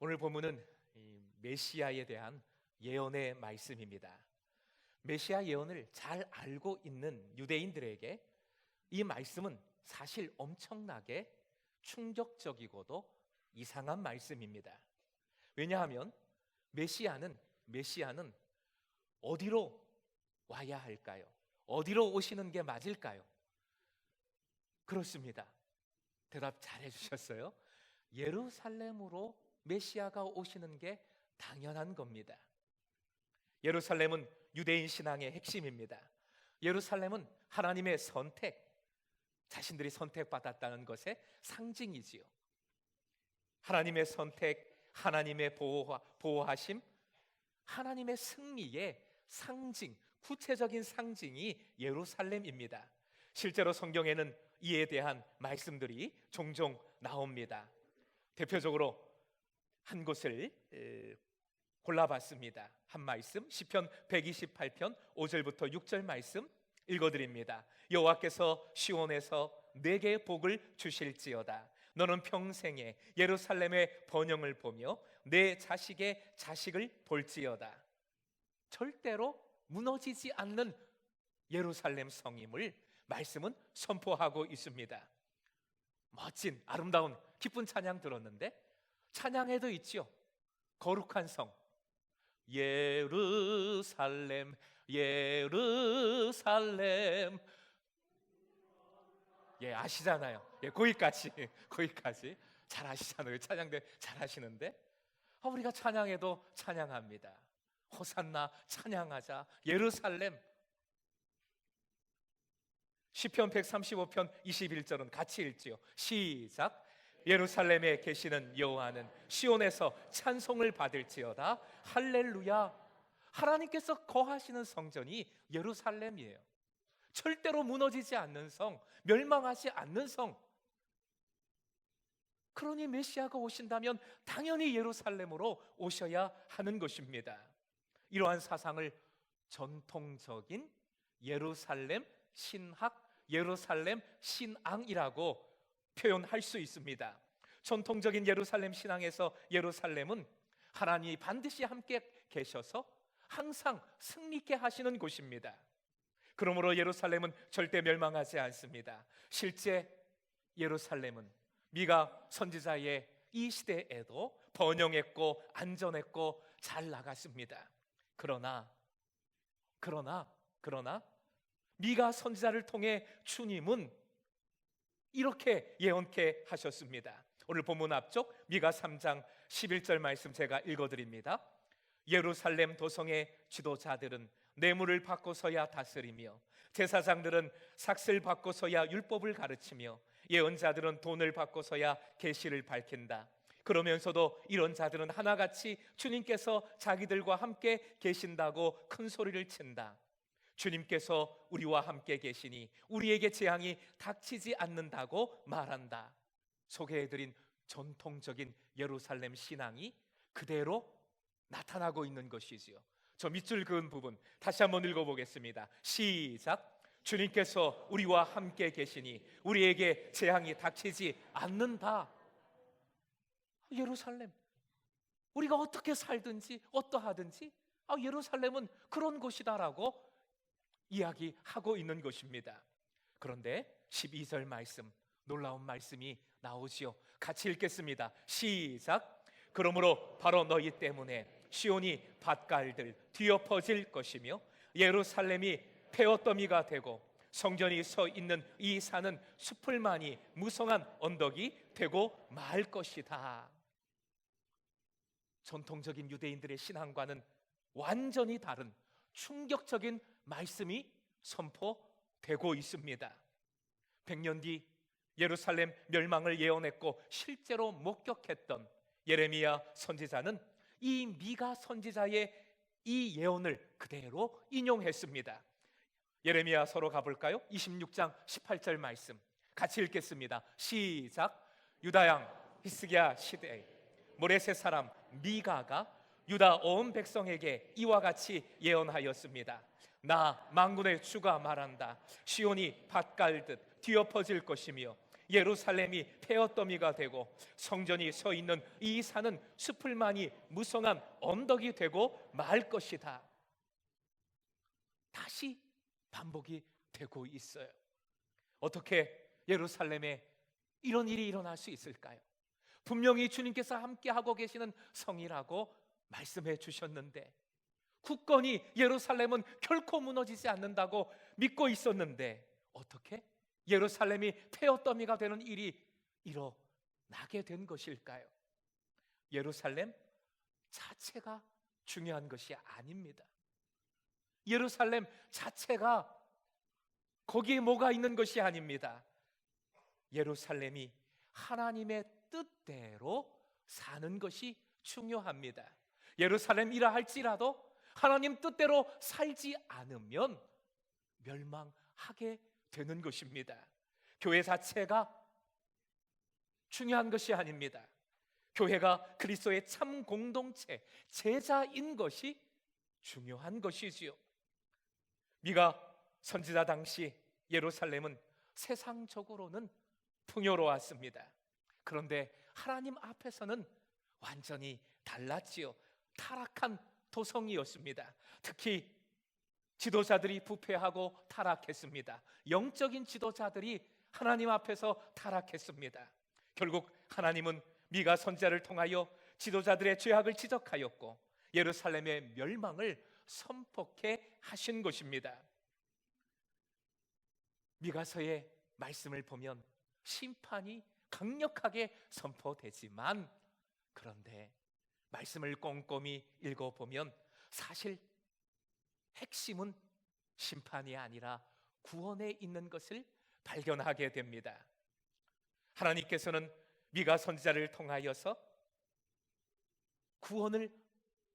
오늘 본문은 메시아에 대한 예언의 말씀입니다. 메시아 예언을 잘 알고 있는 유대인들에게 이 말씀은 사실 엄청나게 충격적이고도 이상한 말씀입니다. 왜냐하면 메시아는 어디로 와야 할까요? 어디로 오시는 게 맞을까요? 그렇습니다. 대답 잘 해주셨어요. 예루살렘으로 메시아가 오시는 게 당연한 겁니다. 예루살렘은 유대인 신앙의 핵심입니다. 예루살렘은 하나님의 선택, 자신들이 선택받았다는 것의 상징이지요. 하나님의 선택, 하나님의 보호하심, 하나님의 승리의 상징, 구체적인 상징이 예루살렘입니다. 실제로 성경에는 이에 대한 말씀들이 종종 나옵니다. 대표적으로 한 곳을 골라봤습니다. 한 말씀, 시편 128편 5절부터 6절 말씀 읽어드립니다. 여호와께서 시온에서 내게 복을 주실지어다. 너는 평생에 예루살렘의 번영을 보며 내 자식의 자식을 볼지어다. 절대로 무너지지 않는 예루살렘 성임을 말씀은 선포하고 있습니다. 멋진 아름다운 기쁜 찬양 들었는데 찬양에도 있지요. 거룩한 성 예루살렘 예루살렘. 예, 아시잖아요. 예, 거기까지 잘 아시잖아요. 찬양대 잘 하시는데 우리가 찬양에도 찬양합니다. 호산나 찬양하자. 예루살렘. 시편 135편 21절은 같이 읽지요. 시작. 예루살렘에 계시는 여호와는 시온에서 찬송을 받을지어다. 할렐루야. 하나님께서 거하시는 성전이 예루살렘이에요. 절대로 무너지지 않는 성, 멸망하지 않는 성. 그러니 메시아가 오신다면 당연히 예루살렘으로 오셔야 하는 것입니다. 이러한 사상을 전통적인 예루살렘 신학, 예루살렘 신앙이라고 표현할 수 있습니다. 전통적인 예루살렘 신앙에서 예루살렘은 하나님이 반드시 함께 계셔서 항상 승리케 하시는 곳입니다. 그러므로 예루살렘은 절대 멸망하지 않습니다. 실제 예루살렘은 미가 선지자의 이 시대에도 번영했고 안전했고 잘 나갔습니다. 그러나 미가 선지자를 통해 주님은 이렇게 예언케 하셨습니다. 오늘 본문 앞쪽 미가 3장 11절 말씀 제가 읽어드립니다. 예루살렘 도성의 지도자들은 뇌물을 받고서야 다스리며 제사장들은 삭슬 받고서야 율법을 가르치며 예언자들은 돈을 받고서야 계시를 밝힌다. 그러면서도 이런 자들은 하나같이 주님께서 자기들과 함께 계신다고 큰 소리를 친다. 주님께서 우리와 함께 계시니 우리에게 재앙이 닥치지 않는다고 말한다. 소개해드린 전통적인 예루살렘 신앙이 그대로 나타나고 있는 것이지요. 저 밑줄 그은 부분 다시 한번 읽어보겠습니다. 시작. 주님께서 우리와 함께 계시니 우리에게 재앙이 닥치지 않는다. 예루살렘, 우리가 어떻게 살든지 어떠하든지 예루살렘은 그런 곳이다라고 이야기하고 있는 것입니다. 그런데 12절 말씀, 놀라운 말씀이 나오지요. 같이 읽겠습니다. 시작. 그러므로 바로 너희 때문에 시온이 밭갈들 뒤엎어질 것이며 예루살렘이 폐허더미가 되고 성전이 서 있는 이 산은 수풀만이 무성한 언덕이 되고 말 것이다. 전통적인 유대인들의 신앙과는 완전히 다른 충격적인 말씀이 선포되고 있습니다. 100년 뒤 예루살렘 멸망을 예언했고 실제로 목격했던 예레미야 선지자는 이 미가 선지자의 이 예언을 그대로 인용했습니다. 예레미야서로 가볼까요? 26장 18절 말씀 같이 읽겠습니다. 시작. 유다 왕 히스기야 시대에 모레셋 사람 미가가 유다 온 백성에게 이와 같이 예언하였습니다. 나 만군의 주가 말한다. 시온이 밭 갈듯 뒤엎어질 것이며 예루살렘이 폐허더미가 되고 성전이 서 있는 이 산은 숲을만이 무성한 언덕이 되고 말 것이다. 다시 반복이 되고 있어요. 어떻게 예루살렘에 이런 일이 일어날 수 있을까요? 분명히 주님께서 함께하고 계시는 성이라고 말씀해 주셨는데, 굳건히 예루살렘은 결코 무너지지 않는다고 믿고 있었는데, 어떻게 예루살렘이 폐허더미가 되는 일이 일어나게 된 것일까요? 예루살렘 자체가 중요한 것이 아닙니다. 예루살렘 자체가 거기에 뭐가 있는 것이 아닙니다. 예루살렘이 하나님의 뜻대로 사는 것이 중요합니다. 예루살렘이라 할지라도 하나님 뜻대로 살지 않으면 멸망하게 되는 것입니다. 교회 자체가 중요한 것이 아닙니다. 교회가 그리스도의 참 공동체, 제자인 것이 중요한 것이지요. 미가 선지자 당시 예루살렘은 세상적으로는 풍요로웠습니다. 그런데 하나님 앞에서는 완전히 달랐지요. 타락한 도성이었습니다. 특히 지도자들이 부패하고 타락했습니다. 영적인 지도자들이 하나님 앞에서 타락했습니다. 결국 하나님은 미가 선지자를 통하여 지도자들의 죄악을 지적하였고 예루살렘의 멸망을 선포케 하신 것입니다. 미가서의 말씀을 보면 심판이 강력하게 선포되지만, 그런데 말씀을 꼼꼼히 읽어보면 사실 핵심은 심판이 아니라 구원에 있는 것을 발견하게 됩니다. 하나님께서는 미가 선지자를 통하여서 구원을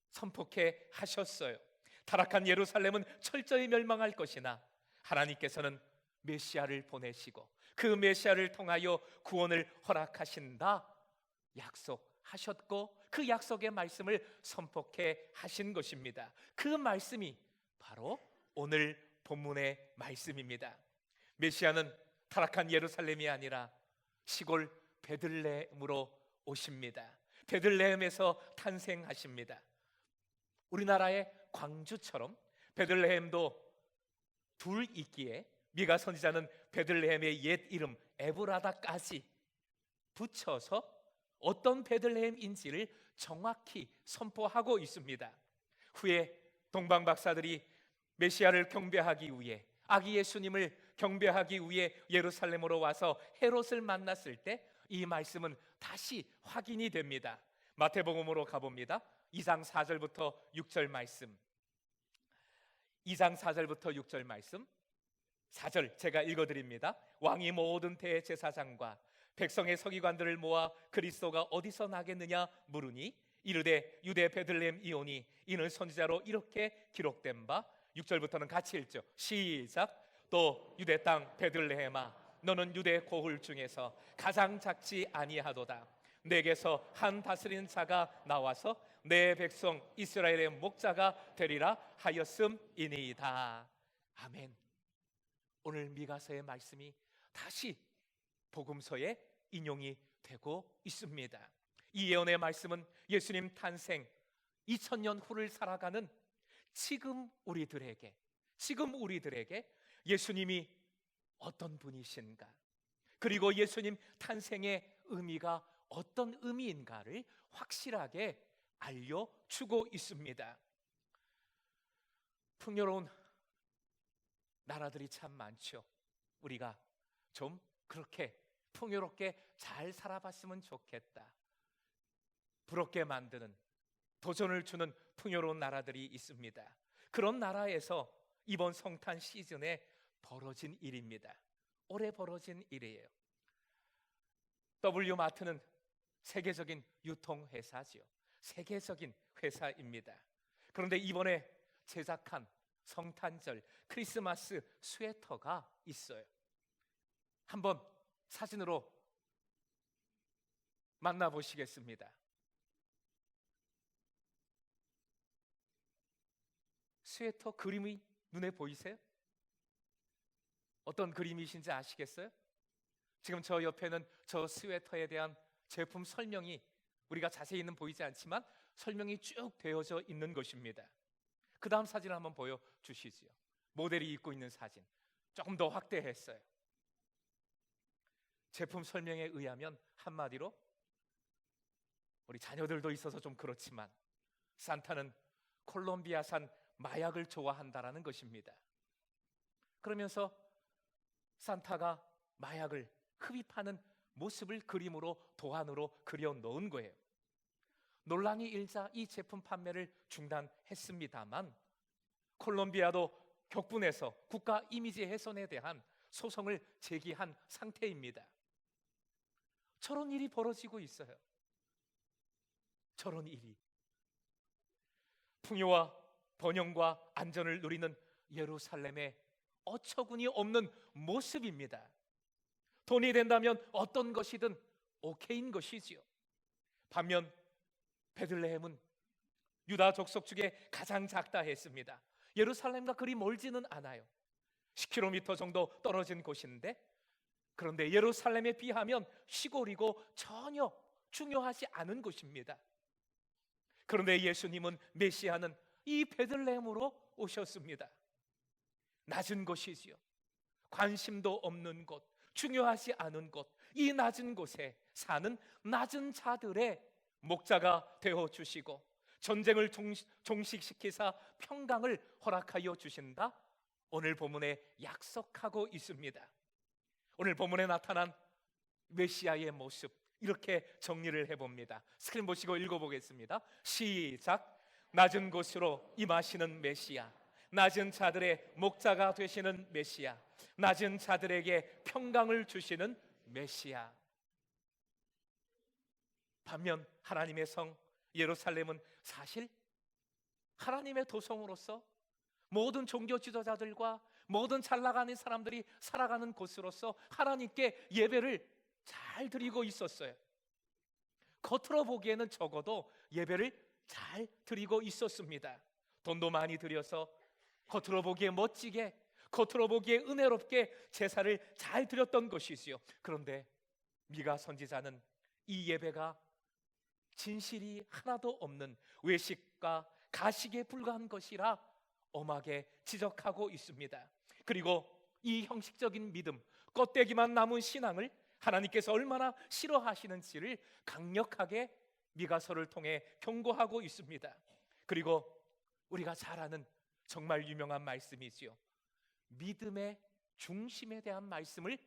선포케 하셨어요. 타락한 예루살렘은 철저히 멸망할 것이나 하나님께서는 메시아를 보내시고 그 메시아를 통하여 구원을 허락하신다 약속하셨고, 그 약속의 말씀을 선포케 하신 것입니다. 그 말씀이 바로 오늘 본문의 말씀입니다. 메시아는 타락한 예루살렘이 아니라 시골 베들레헴으로 오십니다. 베들레헴에서 탄생하십니다. 우리나라의 광주처럼 베들레헴도 둘 있기에 미가 선지자는 베들레헴의 옛 이름 에브라다까지 붙여서 어떤 베들레헴인지를 정확히 선포하고 있습니다. 후에 동방 박사들이 메시아를 경배하기 위해, 아기 예수님을 경배하기 위해 예루살렘으로 와서 헤롯을 만났을 때 이 말씀은 다시 확인이 됩니다. 마태복음으로 가봅니다. 2장 4절부터 6절 말씀. 2장 4절부터 6절 말씀. 4절 제가 읽어드립니다. 왕이 모든 대제사장과 백성의 서기관들을 모아 그리스도가 어디서 나겠느냐 물으니 이르되 유대 베들레헴 이오니 이는 선지자로 이렇게 기록된 바. 6절부터는 같이 읽죠. 시작. 또 유대 땅 베들레헴아 너는 유대 고을 중에서 가장 작지 아니하도다. 내게서 한 다스리는 자가 나와서 내 백성 이스라엘의 목자가 되리라 하였음이니이다. 아멘. 오늘 미가서의 말씀이 다시 복음서에 인용이 되고 있습니다. 이 예언의 말씀은 예수님 탄생 2000년 후를 살아가는 지금 우리들에게 예수님이 어떤 분이신가, 그리고 예수님 탄생의 의미가 어떤 의미인가를 확실하게 알려주고 있습니다. 풍요로운 나라들이 참 많죠. 우리가 좀 그렇게 풍요롭게 잘 살아봤으면 좋겠다. 부럽게 만드는, 도전을 주는 풍요로운 나라들이 있습니다. 그런 나라에서 이번 성탄 시즌에 벌어진 일입니다. 올해 벌어진 일이에요. W마트는 세계적인 유통회사지요. 세계적인 회사입니다. 그런데 이번에 제작한 성탄절 크리스마스 스웨터가 있어요. 한번 사진으로 만나보시겠습니다. 스웨터 그림이 눈에 보이세요? 어떤 그림이신지 아시겠어요? 지금 저 옆에는 저 스웨터에 대한 제품 설명이, 우리가 자세히는 보이지 않지만 설명이 쭉 되어져 있는 것입니다. 그 다음 사진을 한번 보여주시지요. 모델이 입고 있는 사진 조금 더 확대했어요. 제품 설명에 의하면 한마디로, 우리 자녀들도 있어서 좀 그렇지만 산타는 콜롬비아산 마약을 좋아한다라는 것입니다. 그러면서 산타가 마약을 흡입하는 모습을 그림으로, 도안으로 그려 놓은 거예요. 논란이 일자 이 제품 판매를 중단했습니다만 콜롬비아도 격분해서 국가 이미지 훼손에 대한 소송을 제기한 상태입니다. 저런 일이 벌어지고 있어요. 저런 일이. 풍요와 번영과 안전을 누리는 예루살렘의 어처구니 없는 모습입니다. 돈이 된다면 어떤 것이든 오케이인 것이지요. 반면 베들레헴은 유다 족속 중에 가장 작다 했습니다. 예루살렘과 그리 멀지는 않아요. 10km 정도 떨어진 곳인데, 그런데 예루살렘에 비하면 시골이고 전혀 중요하지 않은 곳입니다. 그런데 예수님은, 메시아는 이 베들레헴으로 오셨습니다. 낮은 곳이지요. 관심도 없는 곳, 중요하지 않은 곳, 이 낮은 곳에 사는 낮은 자들의 목자가 되어 주시고 전쟁을 종식시키사 평강을 허락하여 주신다, 오늘 본문에 약속하고 있습니다. 오늘 본문에 나타난 메시아의 모습, 이렇게 정리를 해봅니다. 스크린 보시고 읽어보겠습니다. 시작. 낮은 곳으로 임하시는 메시아, 낮은 자들의 목자가 되시는 메시아, 낮은 자들에게 평강을 주시는 메시아. 반면 하나님의 성 예루살렘은 사실 하나님의 도성으로서 모든 종교 지도자들과 모든 잘 나가는 사람들이 살아가는 곳으로서 하나님께 예배를 잘 드리고 있었어요. 겉으로 보기에는 적어도 예배를 잘 드리고 있었습니다. 돈도 많이 들여서 겉으로 보기에 멋지게, 겉으로 보기에 은혜롭게 제사를 잘 드렸던 것이지요. 그런데 미가 선지자는 이 예배가 진실이 하나도 없는 외식과 가식에 불과한 것이라 엄하게 지적하고 있습니다. 그리고 이 형식적인 믿음, 껍데기만 남은 신앙을 하나님께서 얼마나 싫어하시는지를 강력하게 미가서를 통해 경고하고 있습니다. 그리고 우리가 잘 아는 정말 유명한 말씀이지요. 믿음의 중심에 대한 말씀을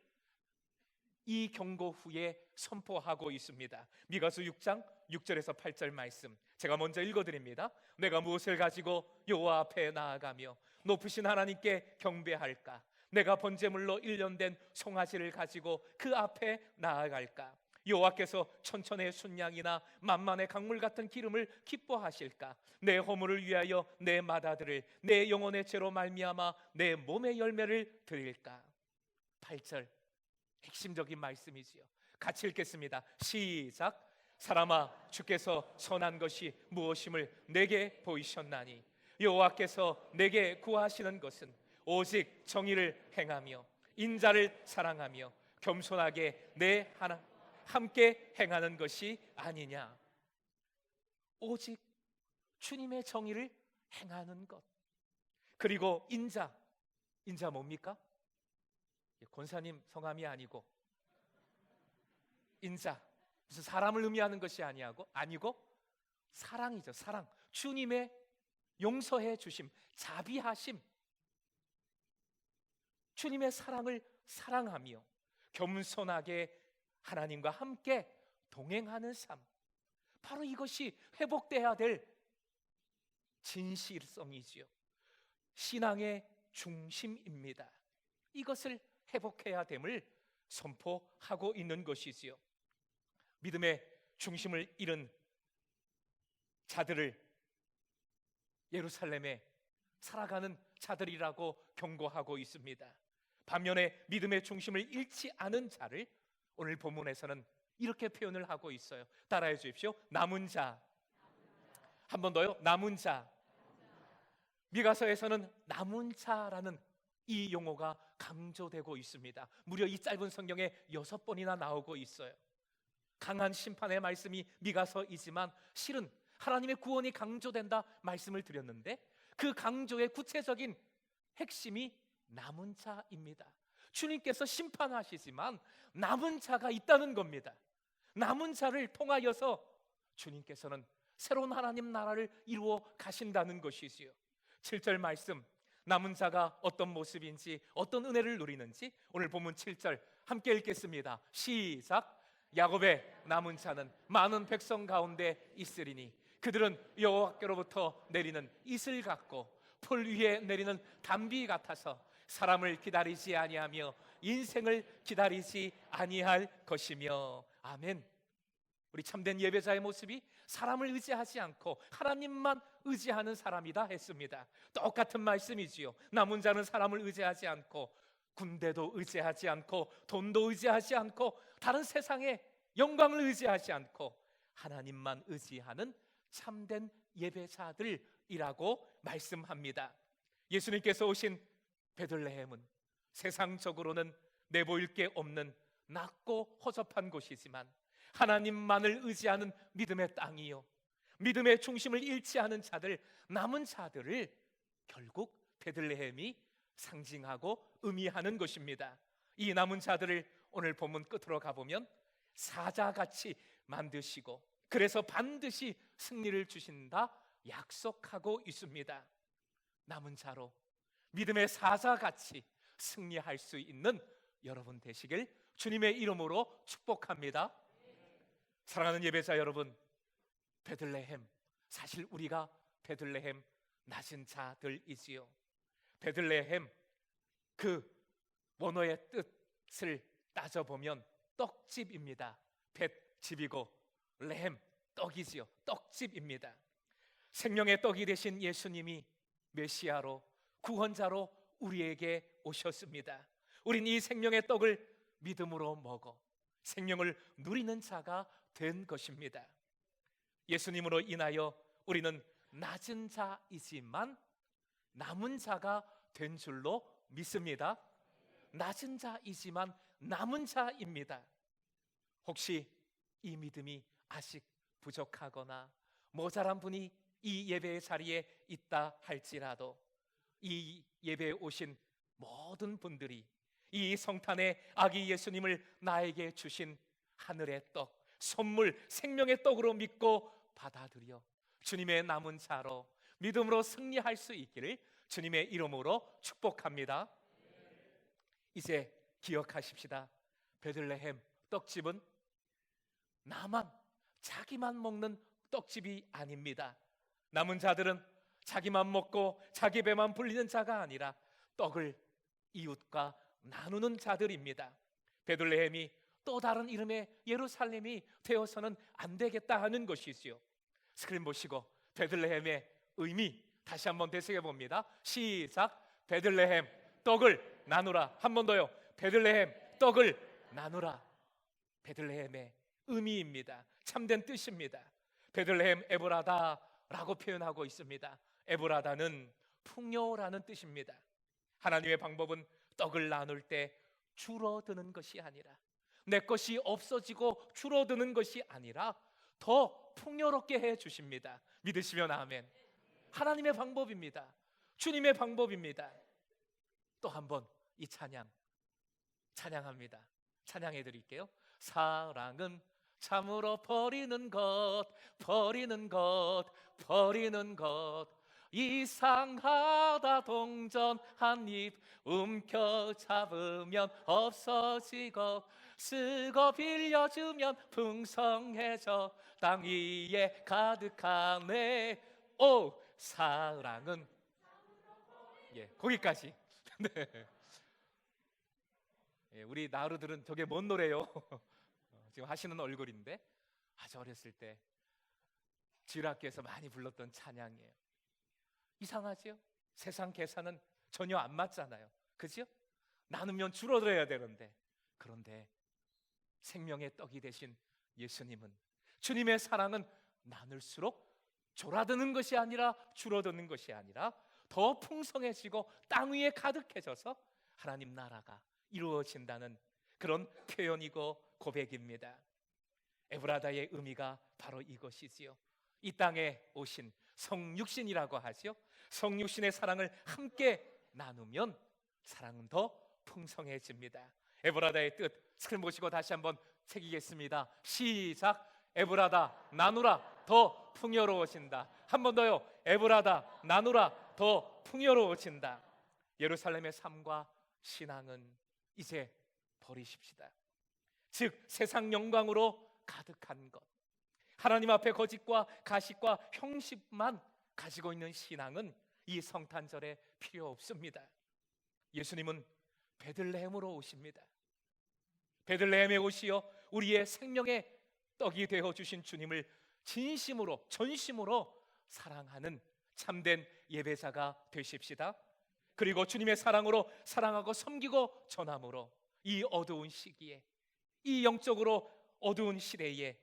이 경고 후에 선포하고 있습니다. 미가서 6장 6절에서 8절 말씀 제가 먼저 읽어드립니다. 내가 무엇을 가지고 여호와 앞에 나아가며 높으신 하나님께 경배할까? 내가 번제물로 일련된 송아지를 가지고 그 앞에 나아갈까? 여호와께서 천천의 순양이나 만만의 강물 같은 기름을 기뻐하실까? 내 허물을 위하여 내 맏아들을 내 영혼의 죄로 말미암아 내 몸의 열매를 드릴까? 8절 핵심적인 말씀이지요. 같이 읽겠습니다. 시작. 사람아, 주께서 선한 것이 무엇임을 내게 보이셨나니 여호와께서 내게 구하시는 것은 오직 정의를 행하며 인자를 사랑하며 겸손하게 내 하나 함께 행하는 것이 아니냐. 오직 주님의 정의를 행하는 것. 그리고 인자 뭡니까? 권사님 성함이 아니고 인자, 무슨 사람을 의미하는 것이 아니고 사랑이죠. 사랑. 주님의 용서해 주심, 자비하심, 주님의 사랑을 사랑하며 겸손하게 하나님과 함께 동행하는 삶, 바로 이것이 회복돼야 될 진실성이지요. 신앙의 중심입니다. 이것을 회복해야 됨을 선포하고 있는 것이지요. 믿음의 중심을 잃은 자들을 예루살렘에 살아가는 자들이라고 경고하고 있습니다. 반면에 믿음의 중심을 잃지 않은 자를 오늘 본문에서는 이렇게 표현을 하고 있어요. 따라해 주십시오. 남은 자. 한 번 더요. 남은 자. 미가서에서는 남은 자라는 이 용어가 강조되고 있습니다. 무려 이 짧은 성경에 6번이나 나오고 있어요. 강한 심판의 말씀이 미가서이지만 실은 하나님의 구원이 강조된다 말씀을 드렸는데, 그 강조의 구체적인 핵심이 남은 자입니다. 주님께서 심판하시지만 남은 자가 있다는 겁니다. 남은 자를 통하여서 주님께서는 새로운 하나님 나라를 이루어 가신다는 것이지요. 7절 말씀, 남은 자가 어떤 모습인지, 어떤 은혜를 누리는지 오늘 본문 7절 함께 읽겠습니다. 시작. 야곱의 남은 자는 많은 백성 가운데 있으리니 그들은 여호와께로부터 내리는 이슬 같고 풀 위에 내리는 단비 같아서 사람을 기다리지 아니하며 인생을 기다리지 아니할 것이며. 아멘. 우리 참된 예배자의 모습이 사람을 의지하지 않고 하나님만 의지하는 사람이다 했습니다. 똑같은 말씀이지요. 남은 자는 사람을 의지하지 않고, 군대도 의지하지 않고, 돈도 의지하지 않고, 다른 세상의 영광을 의지하지 않고 하나님만 의지하는 참된 예배자들이라고 말씀합니다. 예수님께서 오신 베들레헴은 세상적으로는 내보일 게 없는 낮고 허접한 곳이지만 하나님만을 의지하는 믿음의 땅이요, 믿음의 중심을 잃지 않은 자들, 남은 자들을 결국 베들레헴이 상징하고 의미하는 것입니다. 이 남은 자들을 오늘 본문 끝으로 가보면 사자같이 만드시고 그래서 반드시 승리를 주신다 약속하고 있습니다. 남은 자로 믿음의 사자같이 승리할 수 있는 여러분 되시길 주님의 이름으로 축복합니다. 사랑하는 예배자 여러분, 베들레헴, 사실 우리가 베들레헴 낮은 자들이지요. 베들레헴, 그 원어의 뜻을 따져보면 떡집입니다. 벳, 집이고 레헴, 떡이지요. 떡집입니다. 생명의 떡이 되신 예수님이 메시아로, 구원자로 우리에게 오셨습니다. 우린 이 생명의 떡을 믿음으로 먹어 생명을 누리는 자가 된 것입니다. 예수님으로 인하여 우리는 낮은 자이지만 남은 자가 된 줄로 믿습니다. 낮은 자이지만 남은 자입니다. 혹시 이 믿음이 아직 부족하거나 모자란 분이 이 예배의 자리에 있다 할지라도 이 예배에 오신 모든 분들이 이 성탄의 아기 예수님을 나에게 주신 하늘의 떡, 선물, 생명의 떡으로 믿고 받아들여 주님의 남은 자로 믿음으로 승리할 수 있기를 주님의 이름으로 축복합니다. 이제 기억하십시다. 베들레헴 떡집은 나만, 자기만 먹는 떡집이 아닙니다. 남은 자들은 자기만 먹고 자기 배만 불리는 자가 아니라 떡을 이웃과 나누는 자들입니다. 베들레헴이 또 다른 이름의 예루살렘이 되어서는 안 되겠다 하는 것이지요. 스크린 보시고 베들레헴의 의미 다시 한번 되새겨 봅니다. 시작. 베들레헴 떡을 나누라. 한 번 더요. 베들레헴 떡을 나누라. 베들레헴의 의미입니다. 참된 뜻입니다. 베들레헴 에브라다라고 표현하고 있습니다. 에브라다는 풍요라는 뜻입니다. 하나님의 방법은 떡을 나눌 때 줄어드는 것이 아니라, 내 것이 없어지고 줄어드는 것이 아니라 더 풍요롭게 해 주십니다. 믿으시면 아멘. 하나님의 방법입니다. 주님의 방법입니다. 또 한 번 이 찬양합니다. 찬양해 드릴게요. 사랑은 참으로 버리는 것 이상하다 동전 한 입 움켜잡으면 없어지고 쓰고 빌려주면 풍성해져 땅 위에 가득하네. 오, 사랑은, 예, 거기까지. 네. 예, 우리 나루들은 저게 뭔 노래요? 지금 하시는 얼굴인데 아주 어렸을 때 지휘학교에서 많이 불렀던 찬양이에요. 이상하죠? 세상 계산은 전혀 안 맞잖아요. 그죠? 나누면 줄어들어야 되는데, 그런데 생명의 떡이 되신 예수님은, 주님의 사랑은 나눌수록 졸아드는 것이 아니라 줄어드는 것이 아니라 더 풍성해지고 땅 위에 가득해져서 하나님 나라가 이루어진다는 그런 표현이고 고백입니다. 에브라다의 의미가 바로 이것이지요. 이 땅에 오신 성육신이라고 하죠. 성육신의 사랑을 함께 나누면 사랑은 더 풍성해집니다. 에브라다의 뜻 책을 보시고 다시 한번 새기겠습니다. 시작. 에브라다 나누라 더 풍요로워진다. 한 번 더요. 에브라다 나누라 더 풍요로워진다. 예루살렘의 삶과 신앙은 이제 버리십시다. 즉 세상 영광으로 가득한 것, 하나님 앞에 거짓과 가식과 형식만 가지고 있는 신앙은 이 성탄절에 필요 없습니다. 예수님은 베들레헴으로 오십니다. 베들레헴에 오시어 우리의 생명의 떡이 되어 주신 주님을 진심으로 전심으로 사랑하는 참된 예배자가 되십시다. 그리고 주님의 사랑으로 사랑하고 섬기고 전함으로 이 어두운 시기에, 이 영적으로 어두운 시대에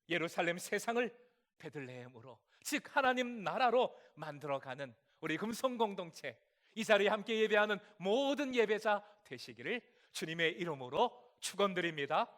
예루살렘 세상을 베들레헴으로, 즉 하나님 나라로 만들어가는 우리 금성 공동체, 이 자리에 함께 예배하는 모든 예배자 되시기를 주님의 이름으로 축원드립니다.